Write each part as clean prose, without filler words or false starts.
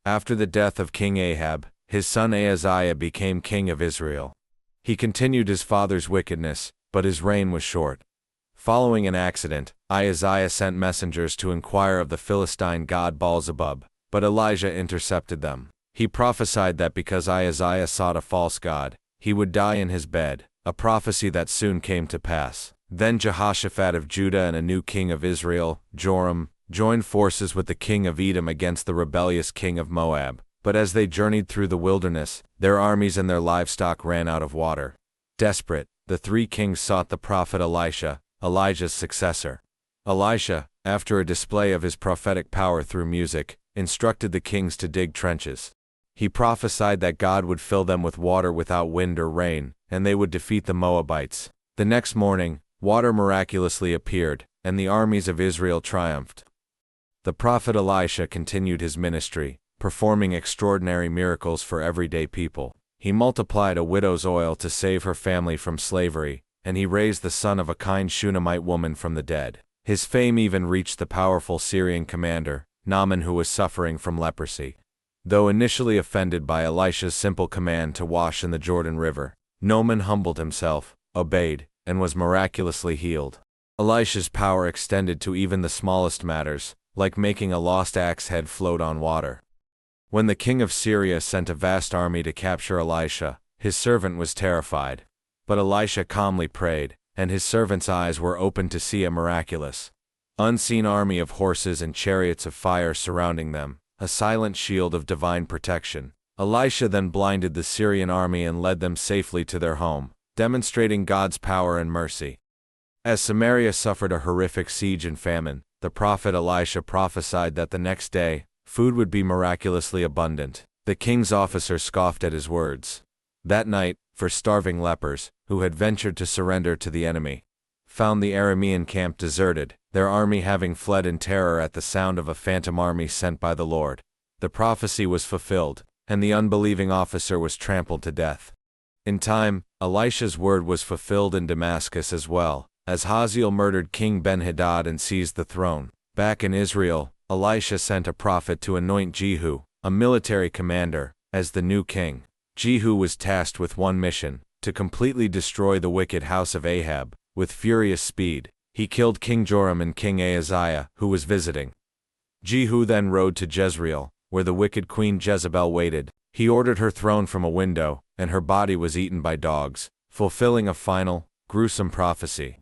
After the death of King Ahab, his son Ahaziah became king of Israel. He continued his father's wickedness, but his reign was short. Following an accident, Ahaziah sent messengers to inquire of the Philistine god Baal-zebub, but Elijah intercepted them. He prophesied that because Ahaziah sought a false god, he would die in his bed, a prophecy that soon came to pass. Then Jehoshaphat of Judah and a new king of Israel, Joram, joined forces with the king of Edom against the rebellious king of Moab. But as they journeyed through the wilderness, their armies and their livestock ran out of water. Desperate, the three kings sought the prophet Elisha, Elijah's successor. Elisha, after a display of his prophetic power through music, instructed the kings to dig trenches. He prophesied that God would fill them with water without wind or rain, and they would defeat the Moabites. The next morning, water miraculously appeared, and the armies of Israel triumphed. The prophet Elisha continued his ministry, performing extraordinary miracles for everyday people. He multiplied a widow's oil to save her family from slavery, and he raised the son of a kind Shunammite woman from the dead. His fame even reached the powerful Syrian commander, Naaman, who was suffering from leprosy. Though initially offended by Elisha's simple command to wash in the Jordan River, Naaman humbled himself, obeyed, and was miraculously healed. Elisha's power extended to even the smallest matters, like making a lost axe head float on water. When the king of Syria sent a vast army to capture Elisha, his servant was terrified. But Elisha calmly prayed, and his servant's eyes were opened to see a miraculous, unseen army of horses and chariots of fire surrounding them, a silent shield of divine protection. Elisha then blinded the Syrian army and led them safely to their home, demonstrating God's power and mercy. As Samaria suffered a horrific siege and famine, the prophet Elisha prophesied that the next day, food would be miraculously abundant. The king's officers scoffed at his words. That night, for starving lepers, who had ventured to surrender to the enemy, found the Aramean camp deserted, their army having fled in terror at the sound of a phantom army sent by the Lord. The prophecy was fulfilled, and the unbelieving officer was trampled to death. In time, Elisha's word was fulfilled in Damascus as well, as Hazael murdered King Ben-Hadad and seized the throne. Back in Israel, Elisha sent a prophet to anoint Jehu, a military commander, as the new king. Jehu was tasked with one mission, to completely destroy the wicked house of Ahab. With furious speed, he killed King Joram and King Ahaziah, who was visiting. Jehu then rode to Jezreel, where the wicked queen Jezebel waited. He ordered her thrown from a window, and her body was eaten by dogs, fulfilling a final, gruesome prophecy.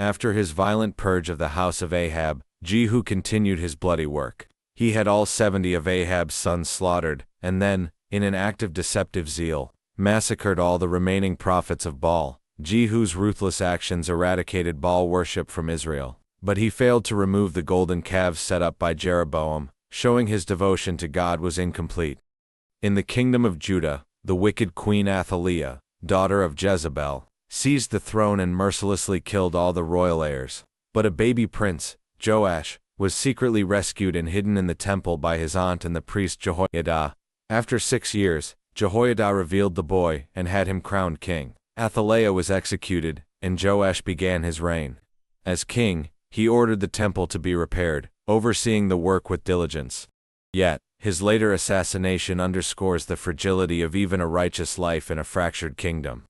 After his violent purge of the house of Ahab, Jehu continued his bloody work. He had all 70 of Ahab's sons slaughtered, and then, in an act of deceptive zeal, massacred all the remaining prophets of Baal. Jehu's ruthless actions eradicated Baal worship from Israel, but he failed to remove the golden calves set up by Jeroboam, showing his devotion to God was incomplete. In the kingdom of Judah, the wicked queen Athaliah, daughter of Jezebel, seized the throne and mercilessly killed all the royal heirs. But a baby prince, Joash, was secretly rescued and hidden in the temple by his aunt and the priest Jehoiada. After 6 years, Jehoiada revealed the boy and had him crowned king. Athaliah was executed, and Joash began his reign. As king, he ordered the temple to be repaired, overseeing the work with diligence. Yet, his later assassination underscores the fragility of even a righteous life in a fractured kingdom.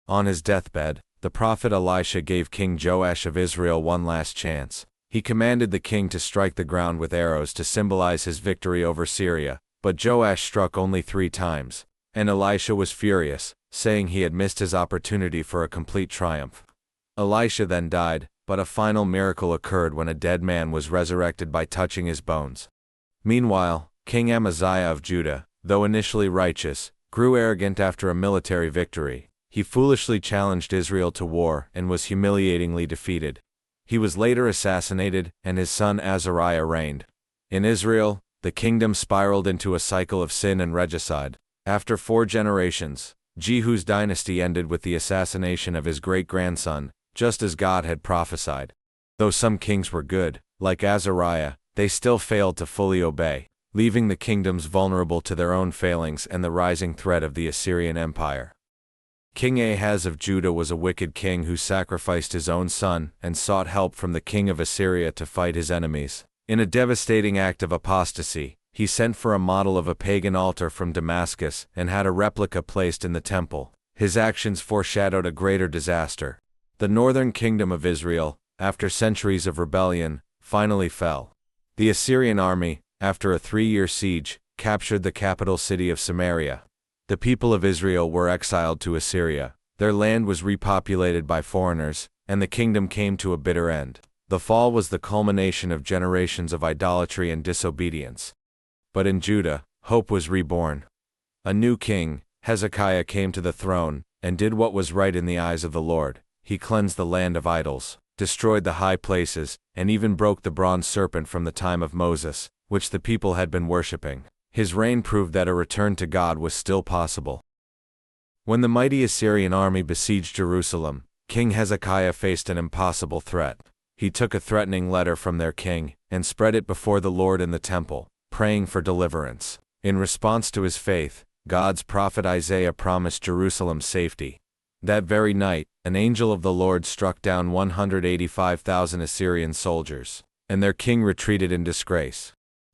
On his deathbed, the prophet Elisha gave King Joash of Israel one last chance. He commanded the king to strike the ground with arrows to symbolize his victory over Syria, but Joash struck only 3 times, and Elisha was furious, saying he had missed his opportunity for a complete triumph. Elisha then died, but a final miracle occurred when a dead man was resurrected by touching his bones. Meanwhile, King Amaziah of Judah, though initially righteous, grew arrogant after a military victory. He foolishly challenged Israel to war and was humiliatingly defeated. He was later assassinated, and his son Azariah reigned. In Israel, the kingdom spiraled into a cycle of sin and regicide. After 4 generations, Jehu's dynasty ended with the assassination of his great-grandson, just as God had prophesied. Though some kings were good, like Azariah, they still failed to fully obey, leaving the kingdoms vulnerable to their own failings and the rising threat of the Assyrian Empire. King Ahaz of Judah was a wicked king who sacrificed his own son and sought help from the king of Assyria to fight his enemies. In a devastating act of apostasy, He sent for a model of a pagan altar from Damascus and had a replica placed in the temple. His actions foreshadowed a greater disaster. The northern kingdom of Israel, after centuries of rebellion, finally fell. The Assyrian army, after a 3-year siege, captured the capital city of Samaria. The people of Israel were exiled to Assyria. Their land was repopulated by foreigners, and the kingdom came to a bitter end. The fall was the culmination of generations of idolatry and disobedience. But in Judah, hope was reborn. A new king, Hezekiah, came to the throne, and did what was right in the eyes of the Lord. He cleansed the land of idols, destroyed the high places, and even broke the bronze serpent from the time of Moses, which the people had been worshipping. His reign proved that a return to God was still possible. When the mighty Assyrian army besieged Jerusalem, King Hezekiah faced an impossible threat. He took a threatening letter from their king, and spread it before the Lord in the temple, praying for deliverance. In response to his faith, God's prophet Isaiah promised Jerusalem safety. That very night, an angel of the Lord struck down 185,000 Assyrian soldiers, and their king retreated in disgrace.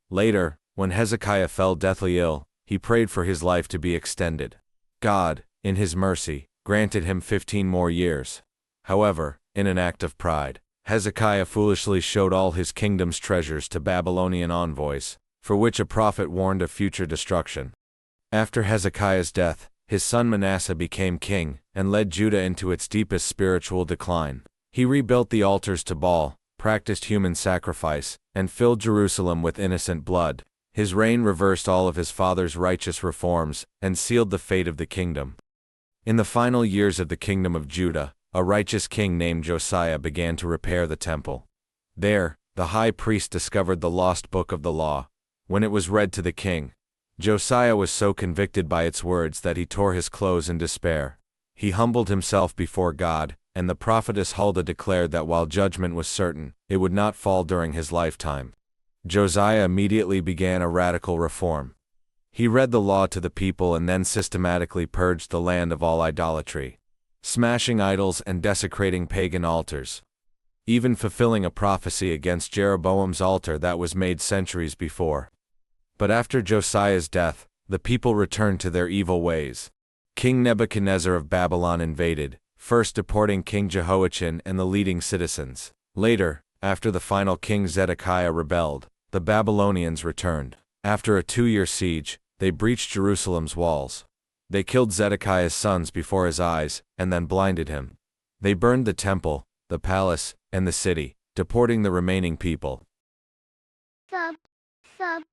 Later, when Hezekiah fell deathly ill, he prayed for his life to be extended. God, in his mercy, granted him 15 more years. However, in an act of pride, Hezekiah foolishly showed all his kingdom's treasures to Babylonian envoys, for which a prophet warned of future destruction. After Hezekiah's death, his son Manasseh became king, and led Judah into its deepest spiritual decline. He rebuilt the altars to Baal, practiced human sacrifice, and filled Jerusalem with innocent blood. His reign reversed all of his father's righteous reforms, and sealed the fate of the kingdom. In the final years of the kingdom of Judah, a righteous king named Josiah began to repair the temple. There, the high priest discovered the lost book of the law. When it was read to the king, Josiah was so convicted by its words that he tore his clothes in despair. He humbled himself before God, and the prophetess Huldah declared that while judgment was certain, it would not fall during his lifetime. Josiah immediately began a radical reform. He read the law to the people and then systematically purged the land of all idolatry, smashing idols and desecrating pagan altars, even fulfilling a prophecy against Jeroboam's altar that was made centuries before. But after Josiah's death, the people returned to their evil ways. King Nebuchadnezzar of Babylon invaded, first deporting King Jehoiachin and the leading citizens. Later, after the final king Zedekiah rebelled, the Babylonians returned. After a 2-year siege, they breached Jerusalem's walls. They killed Zedekiah's sons before his eyes, and then blinded him. They burned the temple, the palace, and the city, deporting the remaining people. Subscribe.